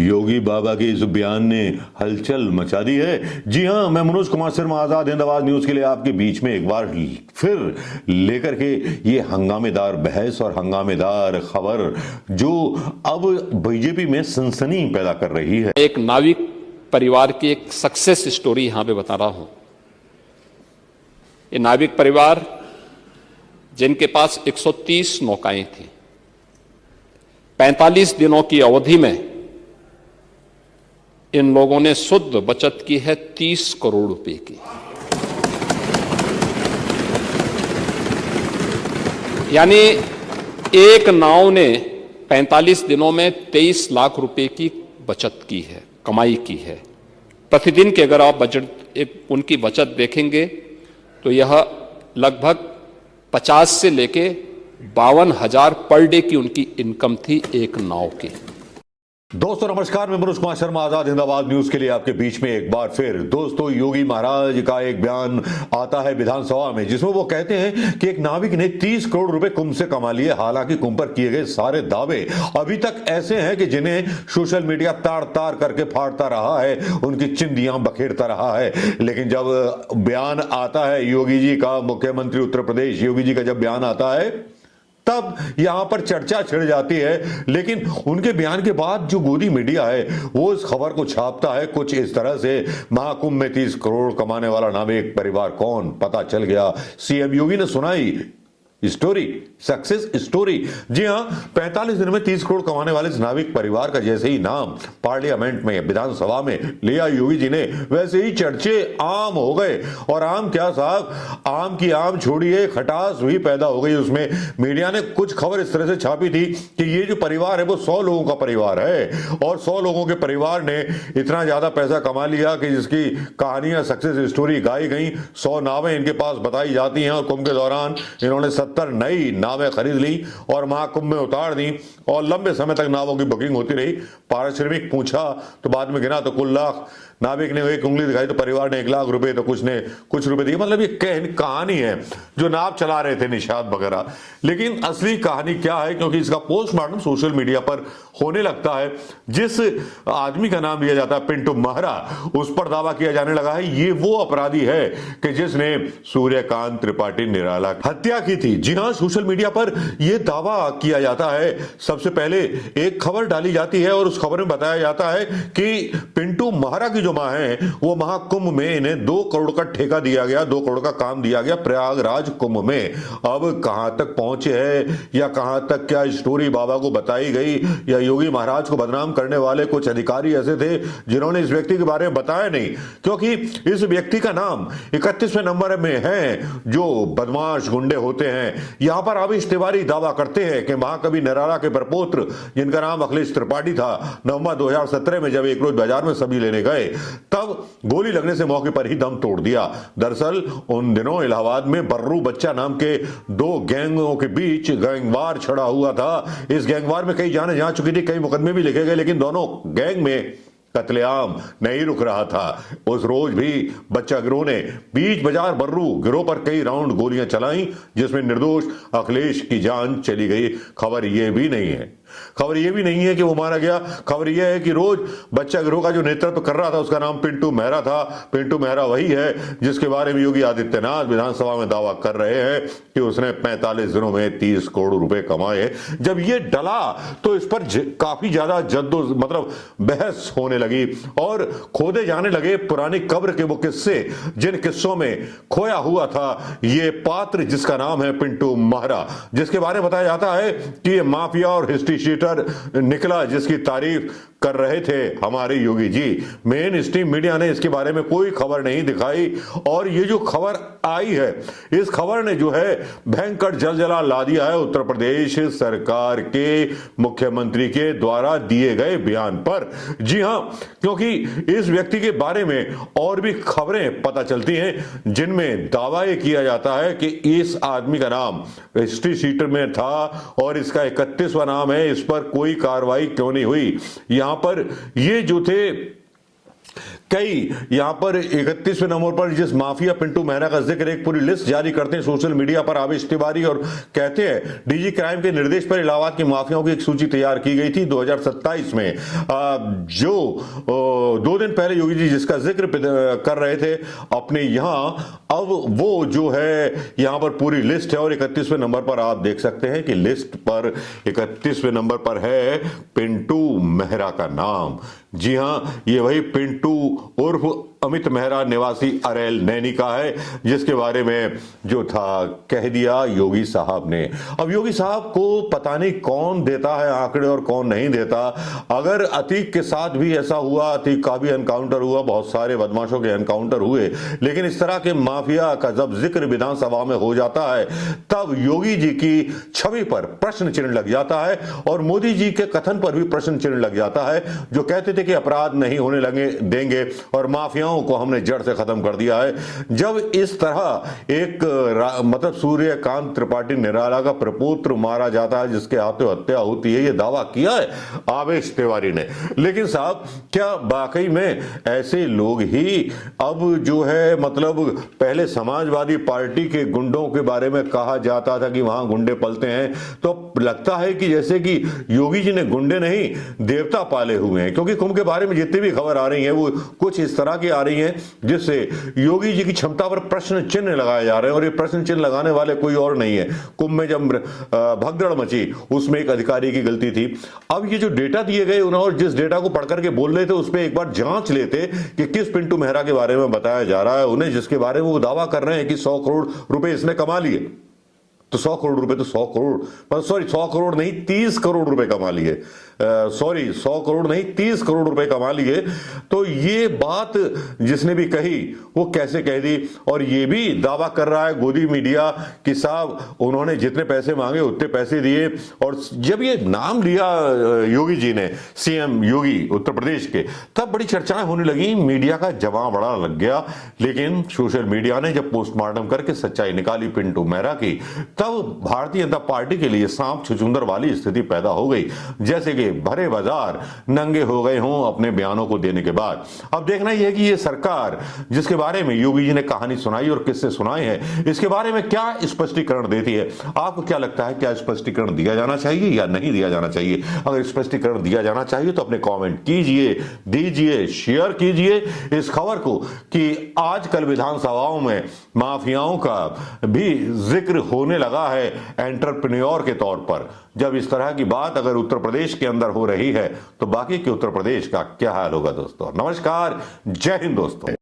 योगी बाबा के इस बयान ने हलचल मचा दी है। जी हां, मैं मनोज कुमार शर्मा आजाद हिंद आवाज न्यूज के लिए आपके बीच में एक बार फिर लेकर के ये हंगामेदार बहस और हंगामेदार खबर जो अब बीजेपी में सनसनी पैदा कर रही है। एक नाविक परिवार की एक सक्सेस स्टोरी यहां पे बता रहा हूं। ये नाविक परिवार जिनके पास 130 नौकाएं थी, 45 दिनों की अवधि में इन लोगों ने शुद्ध बचत की है 30 करोड़ रुपए की। यानी एक नाव ने 45 दिनों में 23 लाख रुपए की बचत की है, कमाई की है। प्रतिदिन के अगर आप उनकी बचत देखेंगे तो यह लगभग 50 से लेके 52,000 पर डे की उनकी इनकम थी एक नाव की। दोस्तों नमस्कार, मैं मनोज कुमार शर्मा आजाद हिंद आवाज न्यूज के लिए आपके बीच में एक बार फिर। दोस्तों, योगी महाराज का एक बयान आता है विधानसभा में जिसमें वो कहते हैं कि एक नाविक ने 30 करोड़ रुपए कुंभ से कमा लिए। हालांकि कुंभ पर किए गए सारे दावे अभी तक ऐसे हैं कि जिन्हें सोशल मीडिया ताड़ ताड़ करके फाड़ता रहा है, उनकी चिंदियां बखेरता रहा है। लेकिन जब बयान आता है योगी जी का, मुख्यमंत्री उत्तर प्रदेश योगी जी का जब बयान आता है, तब यहां पर चर्चा छिड़ जाती है। लेकिन उनके बयान के बाद जो गोदी मीडिया है वो इस खबर को छापता है कुछ इस तरह से, महाकुंभ में 30 करोड़ कमाने वाला नाविक परिवार कौन, पता चल गया। सीएम योगी ने सुनाई स्टोरी, सक्सेस स्टोरी। जी हां, 45 दिन में 30 करोड़ कमाने वाले इस नाविक परिवार का जैसे ही नाम पार्लियामेंट में, विधानसभा में लिया योगी जी ने, वैसे ही चर्चे आम हो गए। और आम क्या साहब, आम की आम छोड़िए, खटास भी पैदा हो गई उसमें। मीडिया ने कुछ खबर इस तरह से छापी थी कि ये जो परिवार है वो 100 लोगों का परिवार है और 100 लोगों के परिवार ने इतना ज्यादा पैसा कमा लिया कि जिसकी कहानियां, सक्सेस स्टोरी गाई गई। 100 नावें इनके पास बताई जाती हैं और कुंभ के दौरान इन्होंने 70 नई नावें खरीद ली और महाकुंभ में उतार दी और लंबे समय तक नावों की बुकिंग होती रही। पारिश्रमिक पूछा तो बाद में गिना तो कुल लाख। नाविक ने एक उंगली दिखाई तो परिवार ने 1 लाख रुपए, तो कुछ ने कुछ रुपए दिए। मतलब ये कहानी है जो नाव चला रहे थे निषाद वगैरह। लेकिन असली कहानी क्या है, क्योंकि इसका पोस्टमार्टम सोशल मीडिया पर होने लगता है। जिस आदमी का नाम लिया जाता है पिंटू महरा, उस पर दावा किया जाने लगा है ये वो अपराधी है कि जिसने सूर्यकांत त्रिपाठी निराला हत्या की थी। जी हां, सोशल मीडिया पर यह दावा किया जाता है। सबसे पहले एक खबर डाली जाती है और उस खबर में बताया जाता है कि पिंटू महरा की जो मां है वो महाकुंभ में इन्हें 2 करोड़ का ठेका दिया गया, 2 करोड़ का काम दिया गया प्रयागराज कुंभ में। अब कहां तक पहुंचे हैं या कहां तक क्या स्टोरी बाबा को बताई गई, या योगी महाराज को बदनाम करने वाले कुछ अधिकारी ऐसे थे जिन्होंने इस व्यक्ति के बारे में बताया नहीं, क्योंकि इस व्यक्ति का नाम 31वें नंबर में है जो बदमाश गुंडे होते हैं। यहां पर आबिश तिवारी दावा करते हैं कि महाकवि निराला के प्रपोत्र जिनका नाम अखिलेश त्रिपाठी था, नवंबर 2017 में जब एक रोज बाजार में सब्जी लेने गए तब गोली लगने से मौके पर ही दम तोड़ दिया। दरअसल उन दिनों इलाहाबाद में बर्रू बच्चा नाम के 2 गैंगों के बीच गैंगवार छड़ा हुआ था। इस गैंगवार में कई जाने जा चुकी थी, कई मुकदमे भी लिखे गए, लेकिन दोनों गैंग में कत्लेआम नहीं रुक रहा था। उस रोज भी बच्चा गिरोह ने बीच बाजार बर्रू गिरोह पर कई राउंड गोलियां चलाई जिसमें निर्दोष अखिलेश की जान चली गई। खबर यह भी नहीं है कि वो मारा गया। खबर यह है कि रोज बच्चा गिरोह का जो नेतृत्व कर रहा था उसका नाम पिंटू मेहरा था। पिंटू मेहरा वही है जिसके बारे में योगी आदित्यनाथ विधानसभा में दावा कर रहे हैं कि उसने 45 दिनों में 30 करोड़ रुपए कमाए। जब ये डला तो इस पर काफी ज्यादा बहस होने लगी और खोदे जाने लगे पुरानी कब्र के वो किस्से, जिन किस्सों में खोया हुआ था ये पात्र जिसका नाम है पिंटू महरा, जिसके बारे में बताया जाता है कि ये माफिया और हिस्ट्री शीटर निकला जिसकी तारीफ कर रहे थे हमारे Yogi ji. Main stream media ने इसके बारे में कोई खबर नहीं दिखाई और ये जो खबर आई है इस खबर ने जो है भयंकर जलजला ला दिया है उत्तर प्रदेश सरकार के मुख्यमंत्री के द्वारा दिए गए बयान पर। जी हां, क्योंकि इस व्यक्ति के बारे में और भी खबरें पता चलती हैं जिनमें दावा यह किया जाता है कि इस आदमी का नाम हिस्ट्री शीटर में था और इसका 31वां नाम है, इस पर कोई कार्रवाई क्यों नहीं हुई। यहां पर ये जो थे कई यहां पर 31वें नंबर पर जिस माफिया पिंटू मेहरा का जिक्र, एक पूरी लिस्ट जारी करते हैं सोशल मीडिया पर आवेश तिवारी और कहते हैं डीजी क्राइम के निर्देश पर इलाहाबाद की माफियाओं की एक सूची तैयार की गई थी 2027 में, जो 2 दिन पहले योगी जी जिसका जिक्र कर रहे थे अपने यहां, अब वो जो है यहां पर पूरी लिस्ट है और 31वें नंबर पर आप देख सकते हैं कि लिस्ट पर 31वें नंबर पर है पिंटू मेहरा का नाम। जी हां, ये वही पिंटू उर्फ अमित मेहरा निवासी अरेल नैनी का है, जिसके बारे में जो था कह दिया योगी साहब ने। अब योगी साहब को पता नहीं कौन देता है आंकड़े और कौन नहीं देता। अगर अतीक के साथ भी ऐसा हुआ, अतीक का भी एनकाउंटर हुआ, बहुत सारे बदमाशों के एनकाउंटर हुए, लेकिन इस तरह के माफिया का जब जिक्र विधानसभा में हो जाता है तब योगी जी की छवि पर प्रश्न चिन्ह लग जाता है और मोदी जी के कथन पर भी प्रश्न चिन्ह लग जाता है, जो कहते थे कि अपराध नहीं होने लगे देंगे और माफियाओं को हमने जड़ से खत्म कर दिया है। जब इस तरह एक मतलब सूर्यकांत त्रिपाठी निराला का प्रपुत्र मारा जाता है, जिसके हाथों हत्या होती है, यह दावा किया है आवेश तिवारी ने। लेकिन साहब, क्या वाकई में ऐसे लोग ही अब जो है मतलब पहले समाजवादी पार्टी के गुंडों के बारे में कहा जाता था कि वहां गुंडे पलते हैं, तो लगता है कि जैसे कि योगी जी ने गुंडे नहीं देवता पाले हुए हैं, क्योंकि कुंभ के बारे में जितनी भी खबर आ रही है वो कुछ इस तरह की आ रही है जिससे योगी जी की क्षमता पर प्रश्न चिन्ह लगाए जा रहे हैं। और ये प्रश्न चिन्ह लगाने वाले कोई और नहीं है। कुंभ में जब भगदड़ मची उसमें एक अधिकारी की गलती थी। अब ये जो डेटा दिए गए और जिस डेटा को पढ़ करके बोल रहे थे उस पर एक बार जांच लेते कि किस पिंटू मेहरा के बारे में बताया जा रहा है उन्हें, जिसके बारे में वो दावा कर रहे हैं कि 100 करोड़ रुपए इसने कमा लिए। तो 100 करोड़ रुपए तो 100 करोड़, सॉरी 100 करोड़ नहीं 30 करोड़ रुपए कमा लिए, सॉरी 100 करोड़ नहीं 30 करोड़ रुपए कमा लिए। तो ये बात जिसने भी कही वो कैसे कह दी, और ये भी दावा कर रहा है गोदी मीडिया कि साहब उन्होंने जितने पैसे मांगे उतने पैसे दिए। और जब ये नाम लिया योगी जी ने, सीएम योगी उत्तर प्रदेश के, तब बड़ी चर्चाएं होने लगी, मीडिया का जवाब बड़ा लग गया। लेकिन सोशल मीडिया ने जब पोस्टमार्टम करके सच्चाई निकाली पिंटू मेहरा की, तब भारतीय जनता पार्टी के लिए सांप छुछुंदर वाली स्थिति पैदा हो गई, जैसे कि भरे बाजार नंगे हो गए हों अपने बयानों को देने के बाद। अब देखना यह है कि यह सरकार जिसके बारे में योगी जी ने कहानी सुनाई और किससे सुनाई है, इसके बारे में क्या स्पष्टीकरण देती है। आपको क्या लगता है, क्या स्पष्टीकरण दिया जाना चाहिए या नहीं दिया जाना चाहिए? अगर स्पष्टीकरण दिया जाना चाहिए तो अपने कमेंट कीजिए, दीजिए, शेयर कीजिए इस खबर को कि आजकल विधानसभाओं में माफियाओं का भी जिक्र होने लगा है एंटरप्रेन्योर के तौर पर। जब इस तरह की बात अगर उत्तर प्रदेश के अंदर हो रही है तो बाकी के उत्तर प्रदेश का क्या हाल होगा दोस्तों। नमस्कार, जय हिंद दोस्तों।